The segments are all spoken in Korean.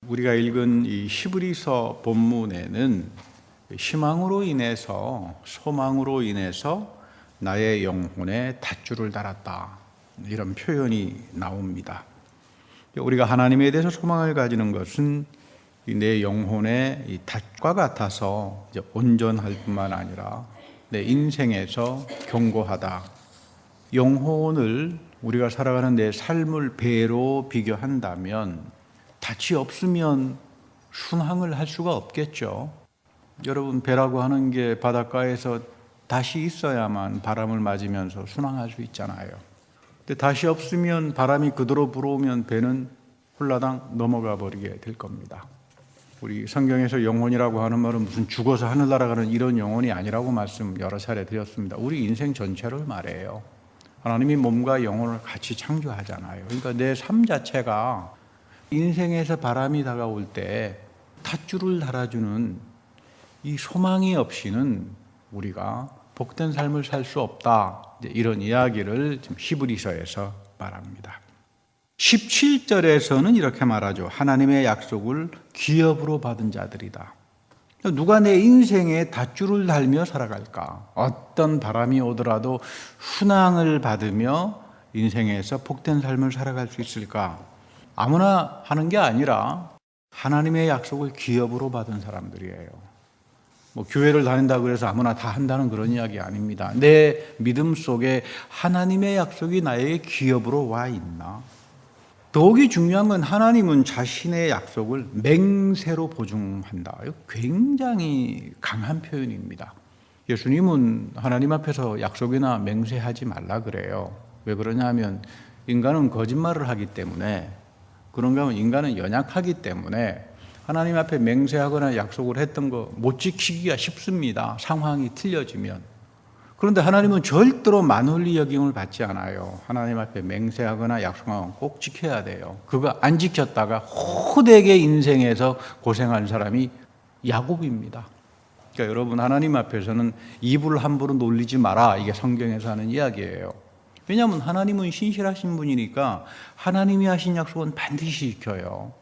우리가 읽은 이 히브리서 본문에는 희망으로 인해서, 소망으로 인해서 나의 영혼에 닷줄을 달았다, 이런 표현이 나옵니다. 우리가 하나님에 대해서 소망을 가지는 것은 내 영혼의 닷과 같아서 온전할 뿐만 아니라 내 인생에서 견고하다. 영혼을 우리가 살아가는 내 삶을 배로 비교한다면 닻이 없으면 순항을 할 수가 없겠죠. 여러분, 배라고 하는 게 바닷가에서 닻이 있어야만 바람을 맞으면서 순항할 수 있잖아요. 근데 닻이 없으면 바람이 그대로 불어오면 배는 홀라당 넘어가 버리게 될 겁니다. 우리 성경에서 영혼이라고 하는 말은 무슨 죽어서 하늘 날아가는 이런 영혼이 아니라고 말씀 여러 차례 드렸습니다. 우리 인생 전체를 말해요. 하나님이 몸과 영혼을 같이 창조하잖아요. 그러니까 내 삶 자체가 인생에서 바람이 다가올 때 닷줄을 달아주는 이 소망이 없이는 우리가 복된 삶을 살 수 없다, 이런 이야기를 지금 히브리서에서 말합니다. 17절에서는 이렇게 말하죠. 하나님의 약속을 기업으로 받은 자들이다. 누가 내 인생에 닷줄을 달며 살아갈까? 어떤 바람이 오더라도 순항을 받으며 인생에서 복된 삶을 살아갈 수 있을까? 아무나 하는 게 아니라 하나님의 약속을 기업으로 받은 사람들이에요. 교회를 다닌다고 해서 아무나 다 한다는 그런 이야기 아닙니다. 내 믿음 속에 하나님의 약속이 나에게 기업으로 와 있나? 더욱이 중요한 건 하나님은 자신의 약속을 맹세로 보증한다. 이거 굉장히 강한 표현입니다. 예수님은 하나님 앞에서 약속이나 맹세하지 말라 그래요. 왜 그러냐면 인간은 거짓말을 하기 때문에, 그런가 하면 인간은 연약하기 때문에 하나님 앞에 맹세하거나 약속을 했던 거 못 지키기가 쉽습니다. 상황이 틀려지면. 그런데 하나님은 절대로 만홀리 여김을 받지 않아요. 하나님 앞에 맹세하거나 약속하면 꼭 지켜야 돼요. 그거 안 지켰다가 호되게 인생에서 고생한 사람이 야곱입니다. 그러니까 여러분, 하나님 앞에서는 입을 함부로 놀리지 마라, 이게 성경에서 하는 이야기예요. 왜냐하면 하나님은 신실하신 분이니까 하나님이 하신 약속은 반드시 지켜요.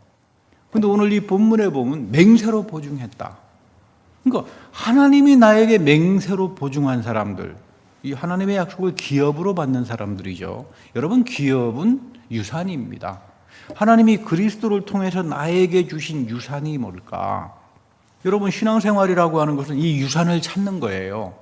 그런데 오늘 이 본문에 보면 맹세로 보증했다. 그러니까 하나님이 나에게 맹세로 보증한 사람들, 이 하나님의 약속을 기업으로 받는 사람들이죠. 여러분, 기업은 유산입니다. 하나님이 그리스도를 통해서 나에게 주신 유산이 뭘까? 여러분, 신앙생활이라고 하는 것은 이 유산을 찾는 거예요.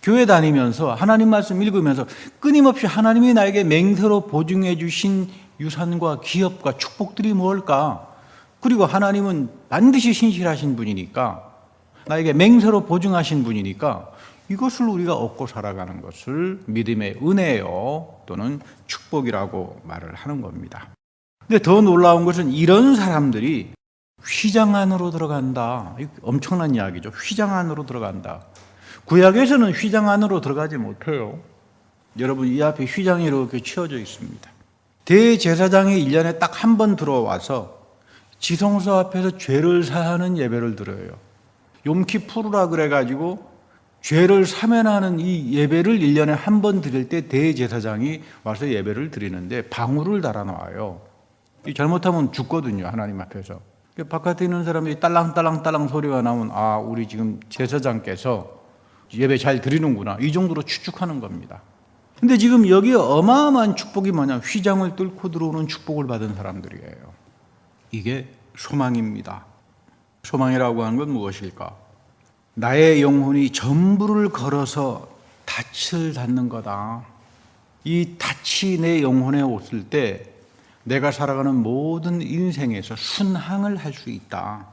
교회 다니면서 하나님 말씀 읽으면서 끊임없이 하나님이 나에게 맹세로 보증해 주신 유산과 기업과 축복들이 뭘까? 그리고 하나님은 반드시 신실하신 분이니까, 나에게 맹세로 보증하신 분이니까 이것을 우리가 얻고 살아가는 것을 믿음의 은혜요 또는 축복이라고 말을 하는 겁니다. 근데 더 놀라운 것은 이런 사람들이 휘장 안으로 들어간다. 엄청난 이야기죠. 휘장 안으로 들어간다. 구약에서는 휘장 안으로 들어가지 못해요. 여러분, 이 앞에 휘장이 이렇게 치워져 있습니다. 대제사장이 1년에 딱 한 번 들어와서 지성소 앞에서 죄를 사하는 예배를 드려요. 욤키푸르라 그래가지고 죄를 사면하는 이 예배를 1년에 한 번 드릴 때 대제사장이 와서 예배를 드리는데 방울을 달아놔요. 잘못하면 죽거든요, 하나님 앞에서. 바깥에 있는 사람이 딸랑딸랑딸랑 소리가 나면, 아, 우리 지금 제사장께서 예배 잘 드리는구나, 이 정도로 추측하는 겁니다. 근데 지금 여기 어마어마한 축복이 뭐냐? 휘장을 뚫고 들어오는 축복을 받은 사람들이에요. 이게 소망입니다. 소망이라고 하는 건 무엇일까? 나의 영혼이 전부를 걸어서 닻을 닿는 거다. 이 닻이 내 영혼에 왔을 때 내가 살아가는 모든 인생에서 순항을 할 수 있다.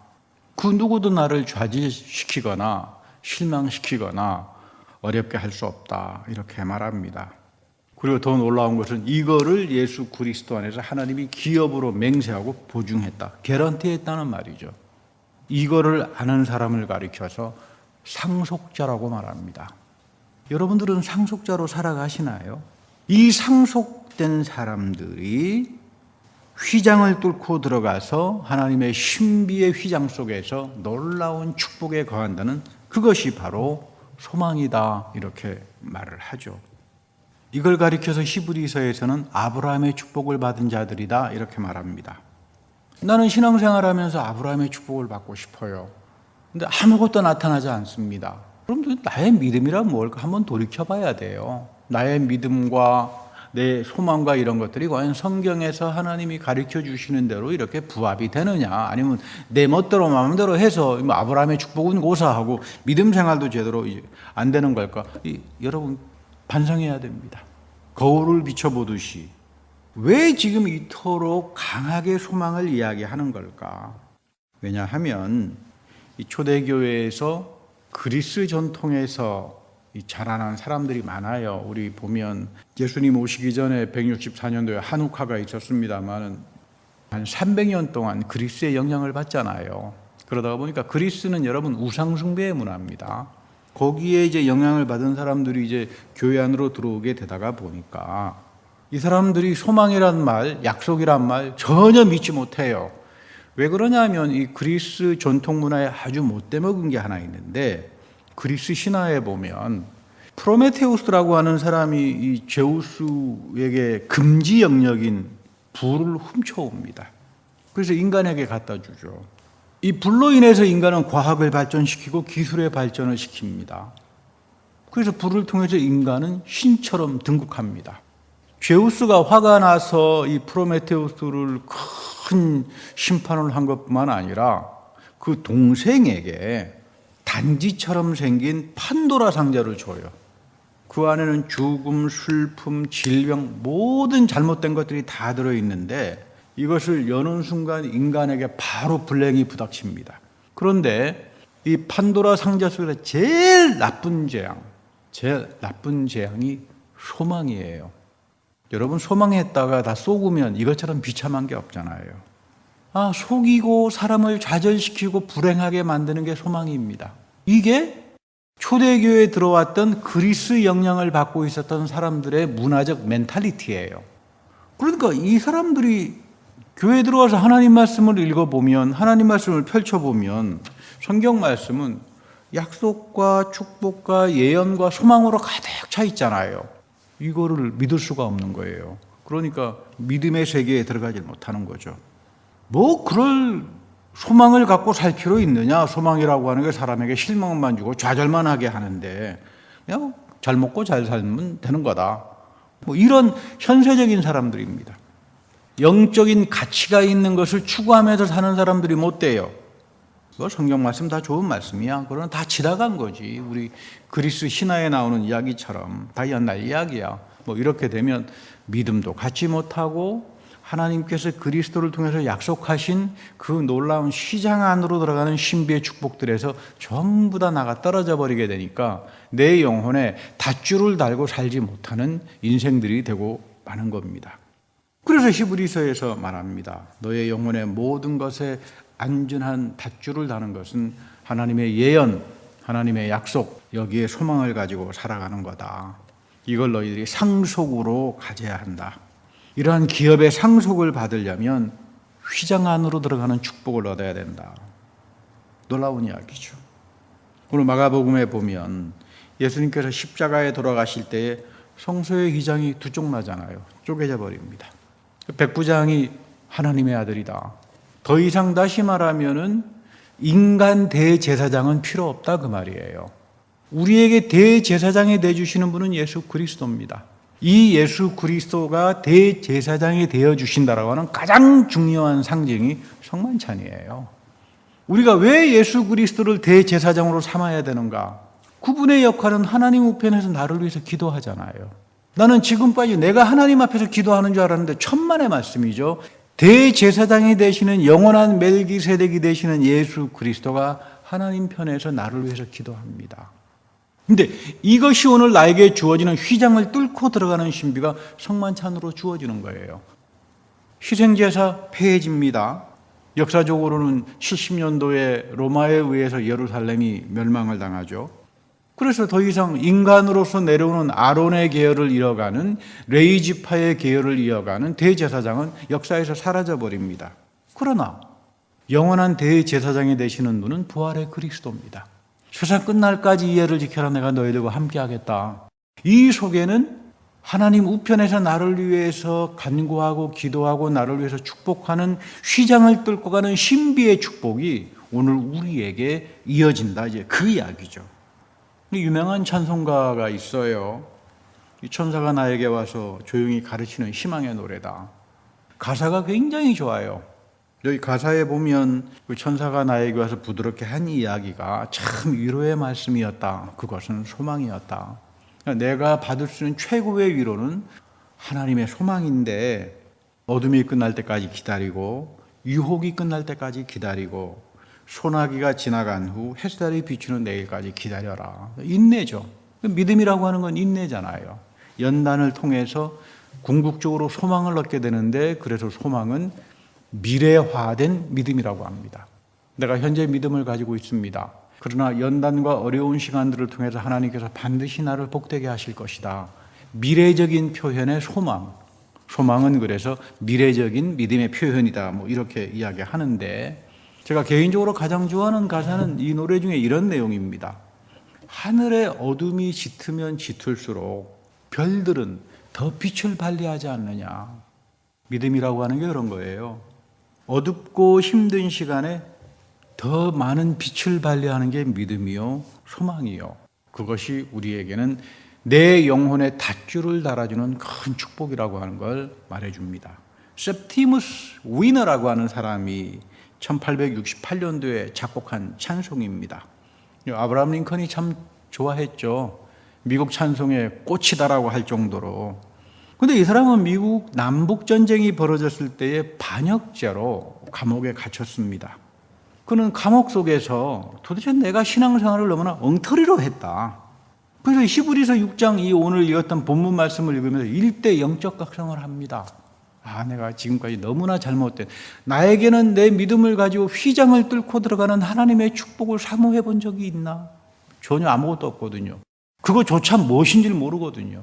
그 누구도 나를 좌절시키거나 실망시키거나 어렵게 할 수 없다, 이렇게 말합니다. 그리고 더 놀라운 것은 이거를 예수 그리스도 안에서 하나님이 기업으로 맹세하고 보증했다, 개런티했다는 말이죠. 이거를 아는 사람을 가리켜서 상속자라고 말합니다. 여러분들은 상속자로 살아가시나요? 이 상속된 사람들이 휘장을 뚫고 들어가서 하나님의 신비의 휘장 속에서 놀라운 축복에 거한다는, 그것이 바로 소망이다, 이렇게 말을 하죠. 이걸 가리켜서 히브리서에서는 아브라함의 축복을 받은 자들이다, 이렇게 말합니다. 나는 신앙생활하면서 아브라함의 축복을 받고 싶어요. 근데 아무것도 나타나지 않습니다. 그럼 나의 믿음이란 뭘까? 한번 돌이켜봐야 돼요. 나의 믿음과 내 소망과 이런 것들이 과연 성경에서 하나님이 가르쳐 주시는 대로 이렇게 부합이 되느냐, 아니면 내 멋대로 마음대로 해서 아브라함의 축복은 고사하고 믿음 생활도 제대로 안 되는 걸까? 여러분 반성해야 됩니다. 거울을 비춰보듯이 왜 지금 이토록 강하게 소망을 이야기하는 걸까? 왜냐하면 이 초대교회에서 그리스 전통에서 자라난 사람들이 많아요. 우리 보면 예수님 오시기 전에 164년도에 한우카가 있었습니다만 한 300년 동안 그리스의 영향을 받잖아요. 그러다 보니까 그리스는 여러분 우상숭배의 문화입니다. 거기에 이제 영향을 받은 사람들이 이제 교회 안으로 들어오게 되다가 보니까 이 사람들이 소망이란 말, 약속이란 말 전혀 믿지 못해요. 왜 그러냐면 이 그리스 전통 문화에 아주 못돼 먹은 게 하나 있는데, 그리스 신화에 보면 프로메테우스라고 하는 사람이 이 제우스에게 금지 영역인 불을 훔쳐옵니다. 그래서 인간에게 갖다 주죠. 이 불로 인해서 인간은 과학을 발전시키고 기술의 발전을 시킵니다. 그래서 불을 통해서 인간은 신처럼 등극합니다. 제우스가 화가 나서 이 프로메테우스를 큰 심판을 한 것뿐만 아니라 그 동생에게 단지처럼 생긴 판도라 상자를 줘요. 그 안에는 죽음, 슬픔, 질병, 모든 잘못된 것들이 다 들어있는데 이것을 여는 순간 인간에게 바로 불행이 부닥칩니다. 그런데 이 판도라 상자 속에서 제일 나쁜 재앙이 소망이에요. 여러분, 소망했다가 다 쏘으면 이것처럼 비참한 게 없잖아요. 속이고 사람을 좌절시키고 불행하게 만드는 게 소망입니다. 이게 초대교회에 들어왔던 그리스 영향을 받고 있었던 사람들의 문화적 멘탈리티예요. 그러니까 이 사람들이 교회에 들어와서 하나님 말씀을 읽어보면, 하나님 말씀을 펼쳐보면 성경 말씀은 약속과 축복과 예언과 소망으로 가득 차 있잖아요. 이거를 믿을 수가 없는 거예요. 그러니까 믿음의 세계에 들어가지 못하는 거죠. 그럴 소망을 갖고 살 필요 있느냐? 소망이라고 하는 게 사람에게 실망만 주고 좌절만 하게 하는데 그냥 잘 먹고 잘 살면 되는 거다. 이런 현세적인 사람들입니다. 영적인 가치가 있는 것을 추구하면서 사는 사람들이 못 돼요. 성경 말씀 다 좋은 말씀이야. 그러나 다 지나간 거지. 우리 그리스 신화에 나오는 이야기처럼 다 옛날 이야기야. 이렇게 되면 믿음도 갖지 못하고 하나님께서 그리스도를 통해서 약속하신 그 놀라운 시장 안으로 들어가는 신비의 축복들에서 전부 다 나가 떨어져 버리게 되니까 내 영혼에 닷줄을 달고 살지 못하는 인생들이 되고 마는 겁니다. 그래서 히브리서에서 말합니다. 너의 영혼의 모든 것에 안전한 닷줄을 다는 것은 하나님의 예언, 하나님의 약속, 여기에 소망을 가지고 살아가는 거다. 이걸 너희들이 상속으로 가져야 한다. 이러한 기업의 상속을 받으려면 휘장 안으로 들어가는 축복을 얻어야 된다. 놀라운 이야기죠. 오늘 마가복음에 보면 예수님께서 십자가에 돌아가실 때에 성소의 휘장이 두 쪽 나잖아요. 쪼개져 버립니다. 백부장이 하나님의 아들이다. 더 이상 다시 말하면은 인간 대제사장은 필요 없다 그 말이에요. 우리에게 대제사장이 되어주시는 분은 예수 그리스도입니다. 이 예수 그리스도가 대제사장이 되어주신다라고 하는 가장 중요한 상징이 성만찬이에요. 우리가 왜 예수 그리스도를 대제사장으로 삼아야 되는가? 그분의 역할은 하나님 우편에서 나를 위해서 기도하잖아요. 나는 지금까지 내가 하나님 앞에서 기도하는 줄 알았는데 천만의 말씀이죠. 대제사장이 되시는 영원한 멜기세덱이 되시는 예수 그리스도가 하나님 편에서 나를 위해서 기도합니다. 근데 이것이 오늘 나에게 주어지는 휘장을 뚫고 들어가는 신비가 성만찬으로 주어지는 거예요. 희생제사 폐해집니다. 역사적으로는 70년도에 로마에 의해서 예루살렘이 멸망을 당하죠. 그래서 더 이상 인간으로서 내려오는 아론의 계열을 이어가는 레위지파의 계열을 이어가는 대제사장은 역사에서 사라져 버립니다. 그러나 영원한 대제사장이 되시는 분은 부활의 그리스도입니다. 세상 끝날까지 이 예를 지켜라 내가 너희들과 함께 하겠다. 이 속에는 하나님 우편에서 나를 위해서 간구하고 기도하고 나를 위해서 축복하는 휘장을 뚫고 가는 신비의 축복이 오늘 우리에게 이어진다. 이제 그 이야기죠. 유명한 찬송가가 있어요. 이 천사가 나에게 와서 조용히 가르치는 희망의 노래다. 가사가 굉장히 좋아요. 여기 가사에 보면 그 천사가 나에게 와서 부드럽게 한 이야기가 참 위로의 말씀이었다. 그것은 소망이었다. 내가 받을 수 있는 최고의 위로는 하나님의 소망인데 어둠이 끝날 때까지 기다리고 유혹이 끝날 때까지 기다리고 소나기가 지나간 후 햇살이 비추는 내일까지 기다려라. 인내죠. 믿음이라고 하는 건 인내잖아요. 연단을 통해서 궁극적으로 소망을 얻게 되는데 그래서 소망은 미래화된 믿음이라고 합니다. 내가 현재 믿음을 가지고 있습니다. 그러나 연단과 어려운 시간들을 통해서 하나님께서 반드시 나를 복되게 하실 것이다. 미래적인 표현의 소망. 소망은 그래서 미래적인 믿음의 표현이다. 뭐 이렇게 이야기하는데 제가 개인적으로 가장 좋아하는 가사는 이 노래 중에 이런 내용입니다. 하늘의 어둠이 짙으면 짙을수록 별들은 더 빛을 발리하지 않느냐. 믿음이라고 하는 게 그런 거예요. 어둡고 힘든 시간에 더 많은 빛을 발리하는 게 믿음이요, 소망이요. 그것이 우리에게는 내 영혼의 닷줄을 달아주는 큰 축복이라고 하는 걸 말해줍니다. 셉티무스 위너라고 하는 사람이 1868년도에 작곡한 찬송입니다. 아브라함 링컨이 참 좋아했죠. 미국 찬송의 꽃이다라고 할 정도로. 근데 이 사람은 미국 남북전쟁이 벌어졌을 때의 반역죄로 감옥에 갇혔습니다. 그는 감옥 속에서 도대체 내가 신앙생활을 너무나 엉터리로 했다. 그래서 히브리서 6장 이 오늘 읽었던 본문 말씀을 읽으면서 일대 영적 각성을 합니다. 내가 지금까지 너무나 잘못된, 나에게는 내 믿음을 가지고 휘장을 뚫고 들어가는 하나님의 축복을 사모해 본 적이 있나? 전혀 아무것도 없거든요. 그거조차 무엇인지를 모르거든요.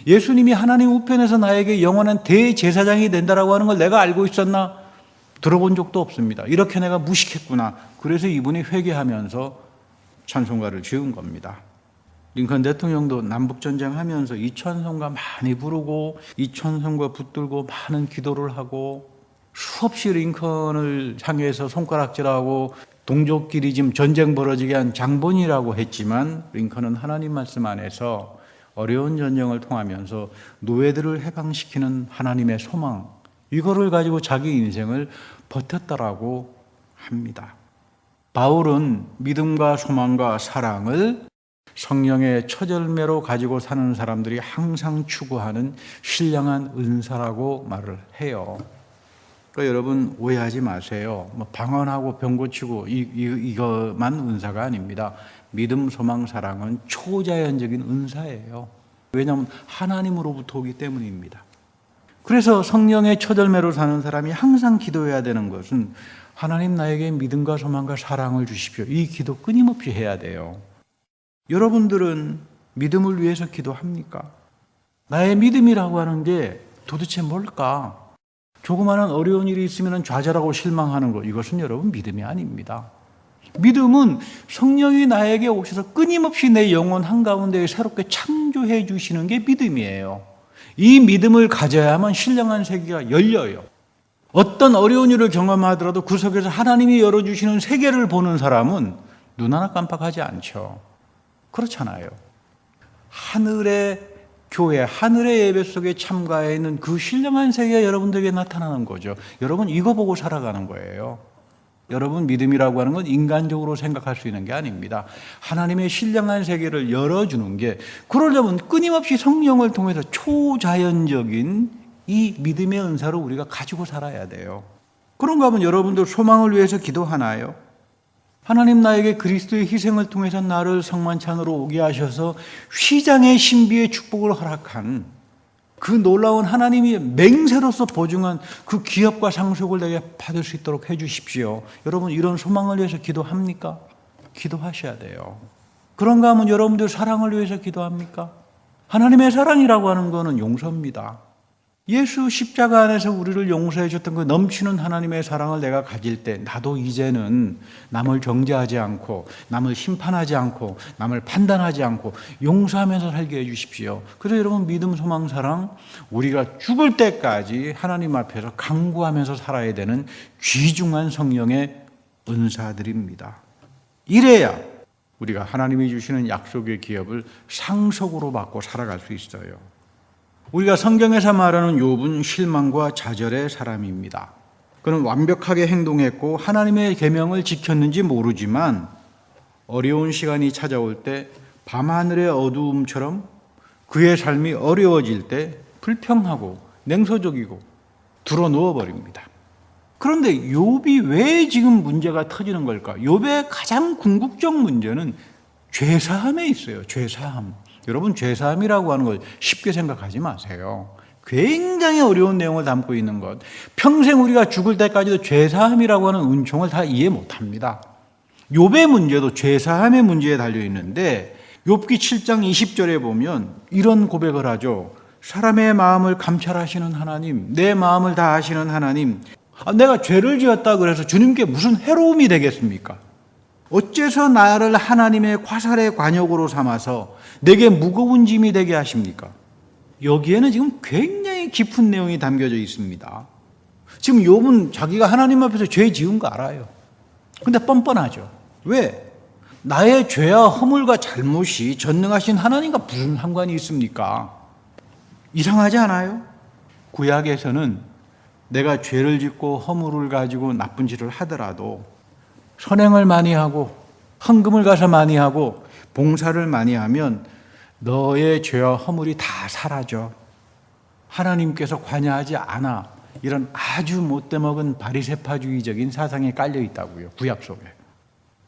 예수님이 하나님 우편에서 나에게 영원한 대제사장이 된다라고 하는 걸 내가 알고 있었나? 들어본 적도 없습니다. 이렇게 내가 무식했구나. 그래서 이분이 회개하면서 찬송가를 지은 겁니다. 링컨 대통령도 남북전쟁 하면서 이 찬송가 많이 부르고 이 찬송가 붙들고 많은 기도를 하고 수없이 링컨을 향해서 손가락질하고 동족끼리 지금 전쟁 벌어지게 한 장본이라고 했지만 링컨은 하나님 말씀 안에서 어려운 전쟁을 통하면서 노예들을 해방시키는 하나님의 소망, 이거를 가지고 자기 인생을 버텼다라고 합니다. 바울은 믿음과 소망과 사랑을 성령의 처절매로 가지고 사는 사람들이 항상 추구하는 신령한 은사라고 말을 해요. 그러니까 여러분 오해하지 마세요. 방언하고 병 고치고 이것만 은사가 아닙니다. 믿음, 소망, 사랑은 초자연적인 은사예요. 왜냐하면 하나님으로부터 오기 때문입니다. 그래서 성령의 처절매로 사는 사람이 항상 기도해야 되는 것은 하나님 나에게 믿음과 소망과 사랑을 주십시오. 이 기도 끊임없이 해야 돼요. 여러분들은 믿음을 위해서 기도합니까? 나의 믿음이라고 하는 게 도대체 뭘까? 조그마한 어려운 일이 있으면 좌절하고 실망하는 것, 이것은 여러분 믿음이 아닙니다. 믿음은 성령이 나에게 오셔서 끊임없이 내 영혼 한가운데 새롭게 창조해 주시는 게 믿음이에요. 이 믿음을 가져야만 신령한 세계가 열려요. 어떤 어려운 일을 경험하더라도 그 속에서 하나님이 열어주시는 세계를 보는 사람은 눈 하나 깜빡하지 않죠. 그렇잖아요. 하늘의 교회, 하늘의 예배 속에 참가해 있는 그 신령한 세계가 여러분들에게 나타나는 거죠. 여러분 이거 보고 살아가는 거예요. 여러분 믿음이라고 하는 건 인간적으로 생각할 수 있는 게 아닙니다. 하나님의 신령한 세계를 열어주는 게, 그러려면 끊임없이 성령을 통해서 초자연적인 이 믿음의 은사를 우리가 가지고 살아야 돼요. 그런가 하면 여러분들 소망을 위해서 기도하나요? 하나님 나에게 그리스도의 희생을 통해서 나를 성만찬으로 오게 하셔서 휘장의 신비의 축복을 허락한 그 놀라운 하나님이 맹세로서 보증한 그 기업과 상속을 내게 받을 수 있도록 해 주십시오. 여러분 이런 소망을 위해서 기도합니까? 기도하셔야 돼요. 그런가 하면 여러분들 사랑을 위해서 기도합니까? 하나님의 사랑이라고 하는 것은 용서입니다. 예수 십자가 안에서 우리를 용서해 줬던 그 넘치는 하나님의 사랑을 내가 가질 때 나도 이제는 남을 정죄하지 않고 남을 심판하지 않고 남을 판단하지 않고 용서하면서 살게 해 주십시오. 그래서 여러분 믿음, 소망, 사랑 우리가 죽을 때까지 하나님 앞에서 강구하면서 살아야 되는 귀중한 성령의 은사들입니다. 이래야 우리가 하나님이 주시는 약속의 기업을 상속으로 받고 살아갈 수 있어요. 우리가 성경에서 말하는 욥은 실망과 좌절의 사람입니다. 그는 완벽하게 행동했고 하나님의 계명을 지켰는지 모르지만 어려운 시간이 찾아올 때 밤하늘의 어두움처럼 그의 삶이 어려워질 때 불평하고 냉소적이고 드러누워 버립니다. 그런데 욥이 왜 지금 문제가 터지는 걸까? 욥의 가장 궁극적 문제는 죄사함에 있어요. 죄사함. 여러분, 죄사함이라고 하는 걸 쉽게 생각하지 마세요. 굉장히 어려운 내용을 담고 있는 것. 평생 우리가 죽을 때까지도 죄사함이라고 하는 은총을 다 이해 못합니다. 욥의 문제도 죄사함의 문제에 달려 있는데 욥기 7장 20절에 보면 이런 고백을 하죠. 사람의 마음을 감찰하시는 하나님, 내 마음을 다 아시는 하나님, 내가 죄를 지었다 그래서 주님께 무슨 해로움이 되겠습니까? 어째서 나를 하나님의 화살의 관역으로 삼아서 내게 무거운 짐이 되게 하십니까? 여기에는 지금 굉장히 깊은 내용이 담겨져 있습니다. 지금 욥은 자기가 하나님 앞에서 죄 지은 거 알아요. 근데 뻔뻔하죠. 왜? 나의 죄와 허물과 잘못이 전능하신 하나님과 무슨 상관이 있습니까? 이상하지 않아요? 구약에서는 내가 죄를 짓고 허물을 가지고 나쁜 짓을 하더라도 선행을 많이 하고 헌금을 가서 많이 하고 봉사를 많이 하면 너의 죄와 허물이 다 사라져. 하나님께서 관여하지 않아. 이런 아주 못돼먹은 바리새파주의적인 사상에 깔려 있다고요. 구약 속에.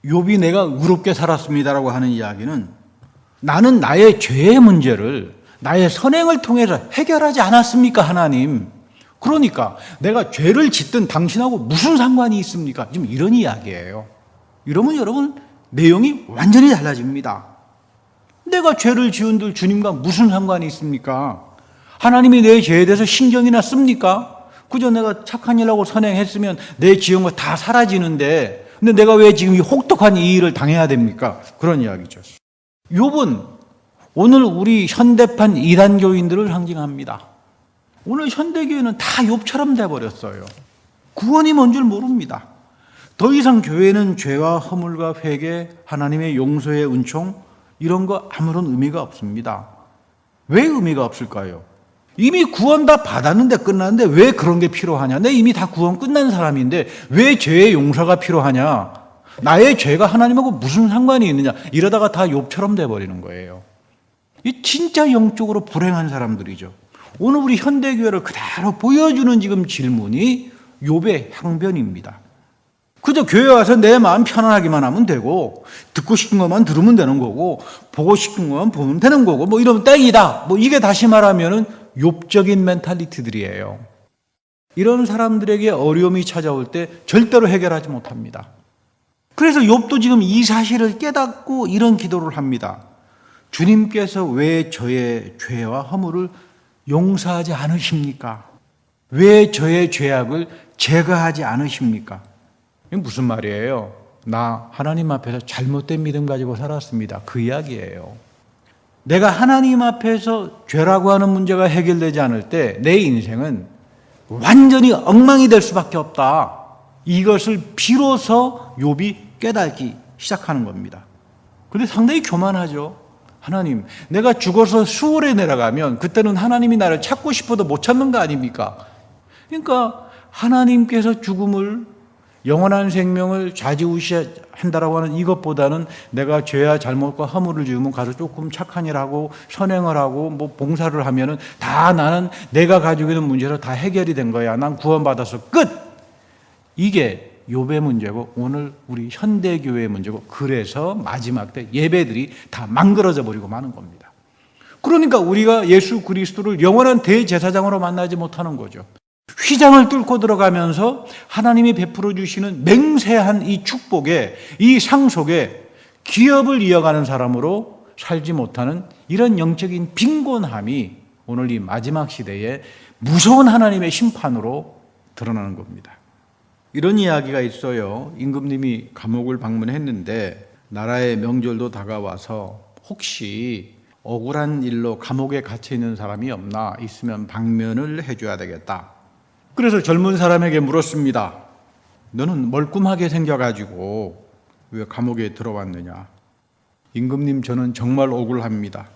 욥이 내가 의롭게 살았습니다라고 하는 이야기는 나는 나의 죄의 문제를 나의 선행을 통해서 해결하지 않았습니까, 하나님? 그러니까 내가 죄를 짓든 당신하고 무슨 상관이 있습니까? 지금 이런 이야기예요. 이러면 여러분 내용이 완전히 달라집니다. 내가 죄를 지은들 주님과 무슨 상관이 있습니까? 하나님이 내 죄에 대해서 신경이나 씁니까? 그저 내가 착한 일하고 선행했으면 내 지은 거 다 사라지는데 근데 내가 왜 지금 이 혹독한 이 일을 당해야 됩니까? 그런 이야기죠. 욥은 오늘 우리 현대판 이단교인들을 상징합니다. 오늘 현대교회는 다 욥처럼 돼버렸어요. 구원이 뭔 줄 모릅니다. 더 이상 교회는 죄와 허물과 회개, 하나님의 용서의 은총 이런 거 아무런 의미가 없습니다. 왜 의미가 없을까요? 이미 구원 다 받았는데 끝났는데 왜 그런 게 필요하냐? 내 이미 다 구원 끝난 사람인데 왜 죄의 용서가 필요하냐? 나의 죄가 하나님하고 무슨 상관이 있느냐? 이러다가 다 욥처럼 돼버리는 거예요. 이 진짜 영적으로 불행한 사람들이죠. 오늘 우리 현대교회를 그대로 보여주는 지금 질문이 욥의 항변입니다. 그저 교회 와서 내 마음 편안하기만 하면 되고 듣고 싶은 것만 들으면 되는 거고 보고 싶은 것만 보면 되는 거고 뭐 이러면 땡이다. 뭐 이게 다시 말하면은 욥적인 멘탈리티들이에요. 이런 사람들에게 어려움이 찾아올 때 절대로 해결하지 못합니다. 그래서 욥도 지금 이 사실을 깨닫고 이런 기도를 합니다. 주님께서 왜 저의 죄와 허물을 용서하지 않으십니까? 왜 저의 죄악을 제거하지 않으십니까? 이게 무슨 말이에요? 나 하나님 앞에서 잘못된 믿음 가지고 살았습니다. 그 이야기예요. 내가 하나님 앞에서 죄라고 하는 문제가 해결되지 않을 때 내 인생은 완전히 엉망이 될 수밖에 없다. 이것을 비로소 욥이 깨닫기 시작하는 겁니다. 그런데 상당히 교만하죠. 하나님, 내가 죽어서 수월에 내려가면 그때는 하나님이 나를 찾고 싶어도 못 찾는 거 아닙니까? 그러니까 하나님께서 죽음을 영원한 생명을 좌지우지한다라고 하는 이것보다는 내가 죄와 잘못과 허물을 지으면 가서 조금 착한 일하고 선행을 하고 뭐 봉사를 하면은 다 나는 내가 가지고 있는 문제로 다 해결이 된 거야. 난 구원받아서 끝. 이게 욥의 문제고 오늘 우리 현대교회의 문제고 그래서 마지막 때 예배들이 다 망그러져 버리고 마는 겁니다. 그러니까 우리가 예수 그리스도를 영원한 대제사장으로 만나지 못하는 거죠. 휘장을 뚫고 들어가면서 하나님이 베풀어 주시는 맹세한 이 축복에 이 상속에 기업을 이어가는 사람으로 살지 못하는 이런 영적인 빈곤함이 오늘 이 마지막 시대에 무서운 하나님의 심판으로 드러나는 겁니다. 이런 이야기가 있어요. 임금님이 감옥을 방문했는데 나라의 명절도 다가와서 혹시 억울한 일로 감옥에 갇혀 있는 사람이 없나, 있으면 방면을 해줘야 되겠다. 그래서 젊은 사람에게 물었습니다. 너는 멀끔하게 생겨가지고 왜 감옥에 들어왔느냐? 임금님, 저는 정말 억울합니다.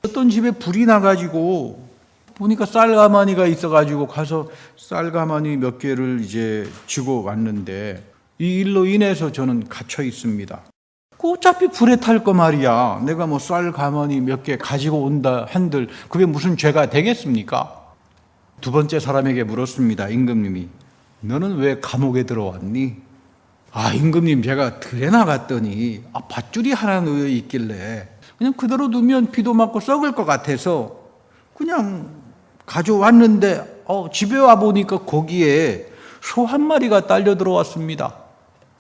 어떤 집에 불이 나가지고 보니까 쌀가마니가 있어가지고 가서 쌀가마니 몇 개를 이제 쥐고 왔는데 이 일로 인해서 저는 갇혀 있습니다. 어차피 불에 탈 거 말이야. 내가 뭐 쌀가마니 몇 개 가지고 온다 한들 그게 무슨 죄가 되겠습니까? 두 번째 사람에게 물었습니다. 임금님이, 너는 왜 감옥에 들어왔니? 임금님, 제가 들에 나갔더니 밧줄이 하나 놓여 있길래 그냥 그대로 두면 비도 맞고 썩을 것 같아서 그냥 가져왔는데 집에 와보니까 거기에 소 한 마리가 딸려 들어왔습니다.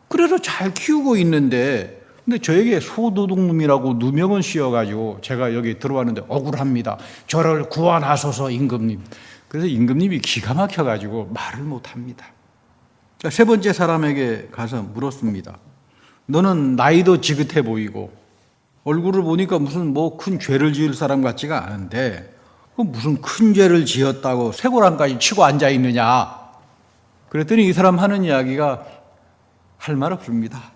그래서 잘 키우고 있는데 근데 저에게 소도둑놈이라고 누명을 씌워가지고 제가 여기 들어왔는데 억울합니다. 저를 구원하소서 임금님. 그래서 임금님이 기가 막혀가지고 말을 못합니다. 세 번째 사람에게 가서 물었습니다. 너는 나이도 지긋해 보이고 얼굴을 보니까 무슨 뭐 큰 죄를 지을 사람 같지가 않은데 무슨 큰 죄를 지었다고 쇠고랑까지 치고 앉아 있느냐? 그랬더니 이 사람 하는 이야기가 할 말 없습니다.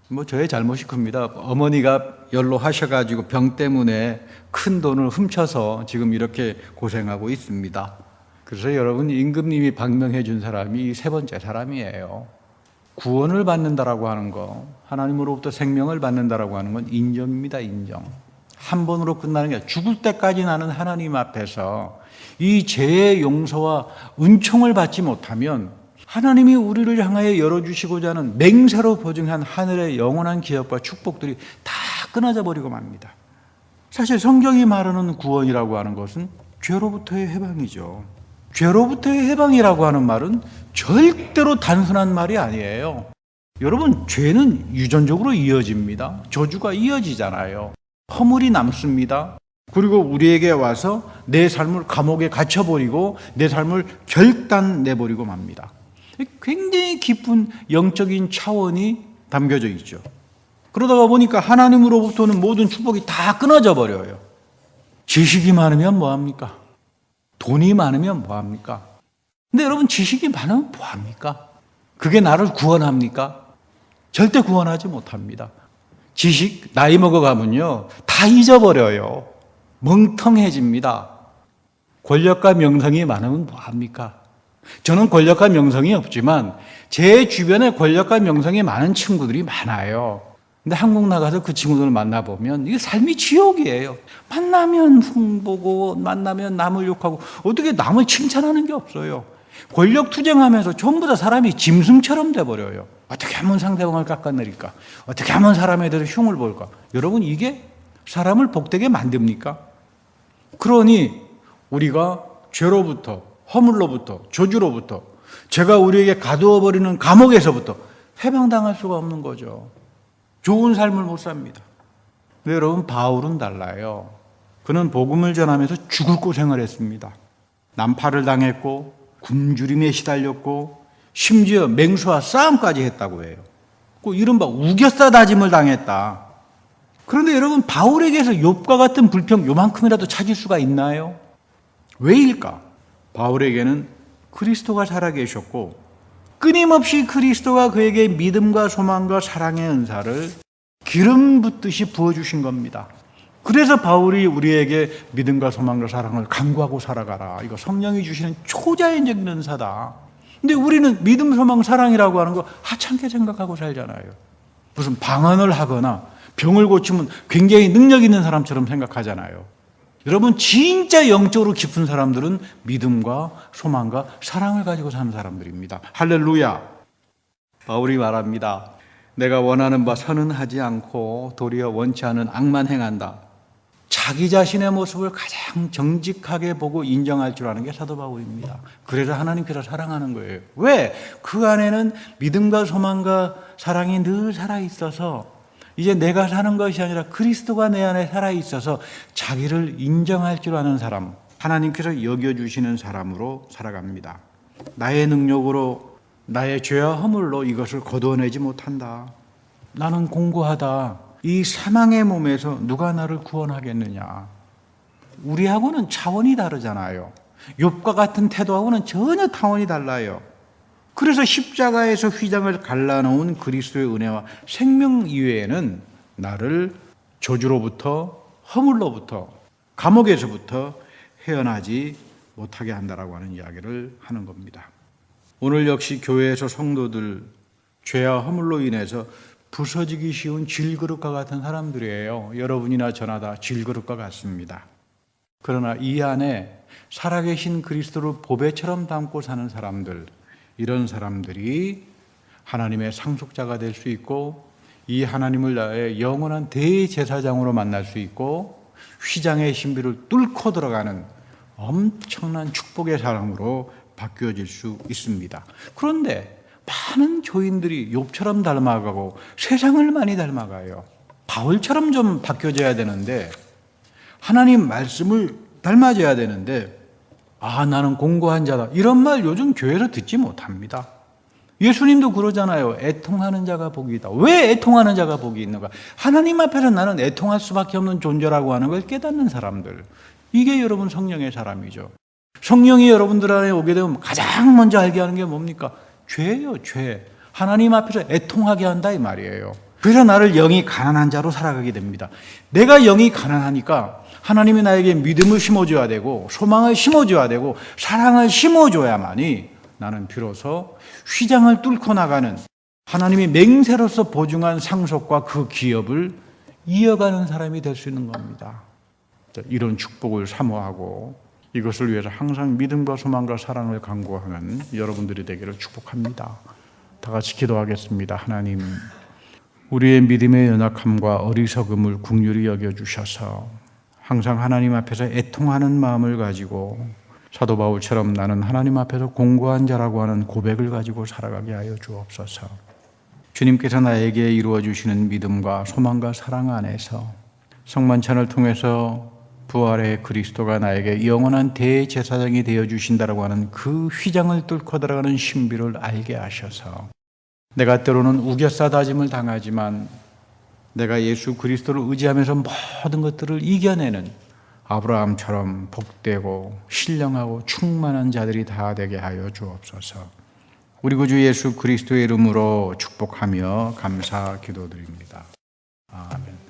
뭐 저의 잘못이 큽니다. 어머니가 연로하셔가지고 병 때문에 큰 돈을 훔쳐서 지금 이렇게 고생하고 있습니다. 그래서 여러분, 임금님이 방명해 준 사람이 세 번째 사람이에요. 구원을 받는다라고 하는 거, 하나님으로부터 생명을 받는다라고 하는 건 인정입니다. 인정. 한 번으로 끝나는 게 아니라 죽을 때까지 나는 하나님 앞에서 이 죄의 용서와 은총을 받지 못하면 하나님이 우리를 향하여 열어주시고자 하는 맹세로 보증한 하늘의 영원한 기업과 축복들이 다 끊어져 버리고 맙니다. 사실 성경이 말하는 구원이라고 하는 것은 죄로부터의 해방이죠. 죄로부터의 해방이라고 하는 말은 절대로 단순한 말이 아니에요. 여러분, 죄는 유전적으로 이어집니다. 저주가 이어지잖아요. 허물이 남습니다. 그리고 우리에게 와서 내 삶을 감옥에 갇혀버리고 내 삶을 결단내버리고 맙니다. 굉장히 깊은 영적인 차원이 담겨져 있죠. 그러다가 보니까 하나님으로부터는 모든 축복이 다 끊어져 버려요. 지식이 많으면 뭐합니까? 돈이 많으면 뭐합니까? 근데 여러분, 지식이 많으면 뭐합니까? 그게 나를 구원합니까? 절대 구원하지 못합니다. 지식, 나이 먹어가면요, 다 잊어버려요. 멍텅해집니다. 권력과 명성이 많으면 뭐합니까? 저는 권력과 명성이 없지만 제 주변에 권력과 명성이 많은 친구들이 많아요. 근데 한국 나가서 그 친구들을 만나보면 이게 삶이 지옥이에요. 만나면 흉보고 만나면 남을 욕하고 어떻게 남을 칭찬하는 게 없어요. 권력 투쟁하면서 전부 다 사람이 짐승처럼 돼버려요. 어떻게 하면 상대방을 깎아내릴까? 어떻게 하면 사람에 대해서 흉을 볼까? 여러분, 이게 사람을 복되게 만듭니까? 그러니 우리가 죄로부터, 허물로부터, 저주로부터, 죄가 우리에게 가두어버리는 감옥에서부터 해방당할 수가 없는 거죠. 좋은 삶을 못 삽니다. 근데 여러분, 바울은 달라요. 그는 복음을 전하면서 죽을 고생을 했습니다. 난파를 당했고 굶주림에 시달렸고 심지어 맹수와 싸움까지 했다고 해요. 그 이른바 우겨싸 다짐을 당했다. 그런데 여러분, 바울에게서 욥과 같은 불평 요만큼이라도 찾을 수가 있나요? 왜일까? 바울에게는 그리스도가 살아계셨고 끊임없이 그리스도가 그에게 믿음과 소망과 사랑의 은사를 기름 붓듯이 부어주신 겁니다. 그래서 바울이 우리에게 믿음과 소망과 사랑을 강구하고 살아가라. 이거 성령이 주시는 초자연적인 은사다. 근데 우리는 믿음, 소망, 사랑이라고 하는 거 하찮게 생각하고 살잖아요. 무슨 방언을 하거나 병을 고치면 굉장히 능력 있는 사람처럼 생각하잖아요. 여러분, 진짜 영적으로 깊은 사람들은 믿음과 소망과 사랑을 가지고 사는 사람들입니다. 할렐루야. 바울이 말합니다. 내가 원하는 바 선은 하지 않고 도리어 원치 않은 악만 행한다. 자기 자신의 모습을 가장 정직하게 보고 인정할 줄 아는 게 사도 바울입니다. 그래서 하나님께서 사랑하는 거예요. 왜? 그 안에는 믿음과 소망과 사랑이 늘 살아있어서 이제 내가 사는 것이 아니라 그리스도가 내 안에 살아있어서 자기를 인정할 줄 아는 사람, 하나님께서 여겨주시는 사람으로 살아갑니다. 나의 능력으로, 나의 죄와 허물로 이것을 거두어내지 못한다. 나는 공고하다. 이 사망의 몸에서 누가 나를 구원하겠느냐. 우리하고는 차원이 다르잖아요. 욥과 같은 태도하고는 전혀 차원이 달라요. 그래서 십자가에서 휘장을 갈라놓은 그리스도의 은혜와 생명 이외에는 나를 저주로부터, 허물로부터, 감옥에서부터 헤어나지 못하게 한다라고 하는 이야기를 하는 겁니다. 오늘 역시 교회에서 성도들 죄와 허물로 인해서 부서지기 쉬운 질그릇과 같은 사람들이에요. 여러분이나 저나 다 질그릇과 같습니다. 그러나 이 안에 살아계신 그리스도를 보배처럼 담고 사는 사람들, 이런 사람들이 하나님의 상속자가 될 수 있고 이 하나님을 나의 영원한 대제사장으로 만날 수 있고 휘장의 신비를 뚫고 들어가는 엄청난 축복의 사람으로 바뀌어질 수 있습니다. 그런데 많은 교인들이 욥처럼 닮아가고 세상을 많이 닮아가요. 바울처럼 좀 바뀌어져야 되는데, 하나님 말씀을 닮아져야 되는데, 나는 공고한 자다, 이런 말 요즘 교회에서 듣지 못합니다. 예수님도 그러잖아요. 애통하는 자가 복이 있다. 왜 애통하는 자가 복이 있는가? 하나님 앞에서 나는 애통할 수밖에 없는 존재라고 하는 걸 깨닫는 사람들, 이게 여러분 성령의 사람이죠. 성령이 여러분들 안에 오게 되면 가장 먼저 알게 하는 게 뭡니까? 죄예요, 죄. 하나님 앞에서 애통하게 한다 이 말이에요. 그래서 나를 영이 가난한 자로 살아가게 됩니다. 내가 영이 가난하니까 하나님이 나에게 믿음을 심어줘야 되고 소망을 심어줘야 되고 사랑을 심어줘야만이 나는 비로소 휘장을 뚫고 나가는 하나님이 맹세로서 보증한 상속과 그 기업을 이어가는 사람이 될 수 있는 겁니다. 이런 축복을 사모하고 이것을 위해서 항상 믿음과 소망과 사랑을 강구하는 여러분들이 되기를 축복합니다. 다 같이 기도하겠습니다. 하나님, 우리의 믿음의 연약함과 어리석음을 긍휼히 여겨주셔서 항상 하나님 앞에서 애통하는 마음을 가지고 사도 바울처럼 나는 하나님 앞에서 공고한 자라고 하는 고백을 가지고 살아가게 하여 주옵소서. 주님께서 나에게 이루어 주시는 믿음과 소망과 사랑 안에서 성만찬을 통해서 부활의 그리스도가 나에게 영원한 대제사장이 되어 주신다라고 하는 그 휘장을 뚫고 들어가는 신비를 알게 하셔서 내가 때로는 우겨싸다짐을 당하지만 내가 예수 그리스도를 의지하면서 모든 것들을 이겨내는 아브라함처럼 복되고 신령하고 충만한 자들이 다 되게 하여 주옵소서. 우리 구주 예수 그리스도의 이름으로 축복하며 감사 기도드립니다. 아멘.